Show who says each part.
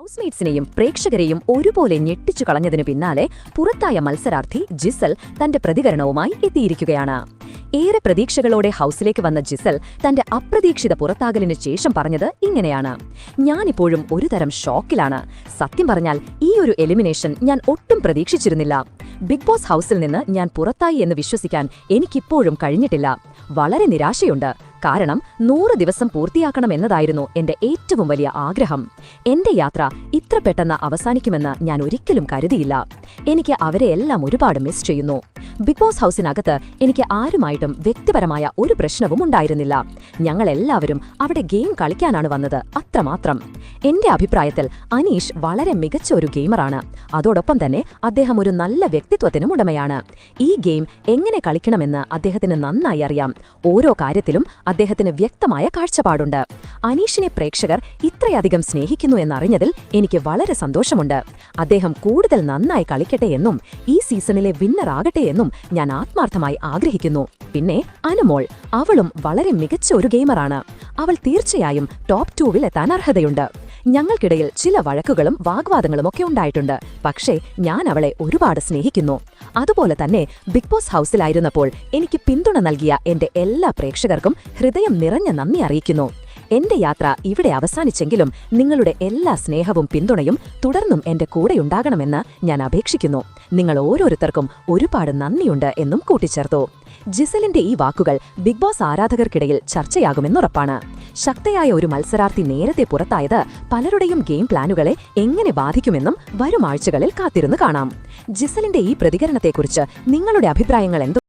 Speaker 1: ഹൗസ്മേറ്റ്സിനെയും പ്രേക്ഷകരെയും ഒരുപോലെ ഞെട്ടിച്ചു കളഞ്ഞതിനു പിന്നാലെ പുറത്തായ മത്സരാർത്ഥി ജിസൽ തന്റെ പ്രതികരണവുമായി എത്തിയിരിക്കുകയാണ്. ഏറെ പ്രതീക്ഷകളോടെ ഹൗസിലേക്ക് വന്ന ജിസൽ തന്റെ അപ്രതീക്ഷിത പുറത്താകലിനു ശേഷം പറഞ്ഞത് ഇങ്ങനെയാണ്: ഞാനിപ്പോഴും ഒരുതരം ഷോക്കിലാണ്. സത്യം പറഞ്ഞാൽ ഈ ഒരു എലിമിനേഷൻ ഞാൻ ഒട്ടും പ്രതീക്ഷിച്ചിരുന്നില്ല. ബിഗ് ബോസ് ഹൗസിൽ നിന്ന് ഞാൻ പുറത്തായി എന്ന് വിശ്വസിക്കാൻ എനിക്കിപ്പോഴും കഴിഞ്ഞിട്ടില്ല. വളരെ നിരാശയുണ്ട്. കാരണം 100 ദിവസം പൂർത്തിയാക്കണമെന്നതായിരുന്നു എന്റെ ഏറ്റവും വലിയ ആഗ്രഹം. എന്റെ യാത്ര ഇത്ര പെട്ടെന്ന് അവസാനിക്കുമെന്ന് ഞാൻ ഒരിക്കലും കരുതിയില്ല. എനിക്ക് അവരെയെല്ലാം ഒരുപാട് മിസ് ചെയ്യുന്നു. ബിഗ് ബോസ് ഹൗസിനകത്ത് എനിക്ക് ആരുമായിട്ടും വ്യക്തിപരമായ ഒരു പ്രശ്നവും ഉണ്ടായിരുന്നില്ല. ഞങ്ങളെല്ലാവരും അവിടെ ഗെയിം കളിക്കാനാണ് വന്നത്, അത്രമാത്രം. എന്റെ അഭിപ്രായത്തിൽ അനീഷ് വളരെ മികച്ച ഒരു ഗെയിമറാണ്. അതോടൊപ്പം തന്നെ അദ്ദേഹം ഒരു നല്ല വ്യക്തിത്വത്തിനും ഉടമയാണ്. ഈ ഗെയിം എങ്ങനെ കളിക്കണമെന്ന് അദ്ദേഹത്തിന് നന്നായി അറിയാം. ഓരോ കാര്യത്തിലും അദ്ദേഹത്തിന് വ്യക്തമായ കാഴ്ചപ്പാടുണ്ട്. അനീഷിനെ പ്രേക്ഷകർ ഇത്രയധികം സ്നേഹിക്കുന്നു എന്നറിഞ്ഞതിൽ എനിക്ക് വളരെ സന്തോഷമുണ്ട്. അദ്ദേഹം കൂടുതൽ നന്നായി കളിക്കട്ടെ എന്നും ഈ സീസണിലെ വിന്നർ ആകട്ടെ എന്നും ഞാൻ ആത്മാർത്ഥമായി ആഗ്രഹിക്കുന്നു. പിന്നെ അനുമോൾ, അവളും വളരെ മികച്ച ഒരു ഗെയിമറാണ്. അവൾ തീർച്ചയായും ടോപ്പ് 2-വിൽ എത്താൻ അർഹതയുണ്ട്. ഞങ്ങൾക്കിടയിൽ ചില വഴക്കുകളും വാഗ്വാദങ്ങളുമൊക്കെ ഉണ്ടായിട്ടുണ്ട്. പക്ഷേ ഞാൻ അവളെ ഒരുപാട് സ്നേഹിക്കുന്നു. അതുപോലെ തന്നെ ബിഗ് ബോസ് ഹൗസിലായിരുന്നപ്പോൾ എനിക്ക് പിന്തുണ നൽകിയ എന്റെ എല്ലാ പ്രേക്ഷകർക്കും ഹൃദയം നിറഞ്ഞ നന്ദി അറിയിക്കുന്നു. എന്റെ യാത്ര ഇവിടെ അവസാനിച്ചെങ്കിലും നിങ്ങളുടെ എല്ലാ സ്നേഹവും പിന്തുണയും തുടർന്നും എന്റെ കൂടെയുണ്ടാകണമെന്ന് ഞാൻ അപേക്ഷിക്കുന്നു. നിങ്ങൾ ഓരോരുത്തർക്കും ഒരുപാട് നന്ദിയുണ്ട് എന്നും കൂട്ടിച്ചേർത്തു. ജിസലിന്റെ ഈ വാക്കുകൾ ബിഗ് ബോസ് ആരാധകർക്കിടയിൽ ചർച്ചയാകുമെന്നുറപ്പാണ്. ശക്തയായ ഒരു മത്സരാർത്ഥി നേരത്തെ പുറത്തായത് പലരുടെയും ഗെയിം പ്ലാനുകളെ എങ്ങനെ ബാധിക്കുമെന്നും വരും ആഴ്ചകളിൽ കാത്തിരുന്ന് കാണാം. ജിസലിന്റെ ഈ പ്രതികരണത്തെക്കുറിച്ച് നിങ്ങളുടെ അഭിപ്രായങ്ങൾ എന്തു?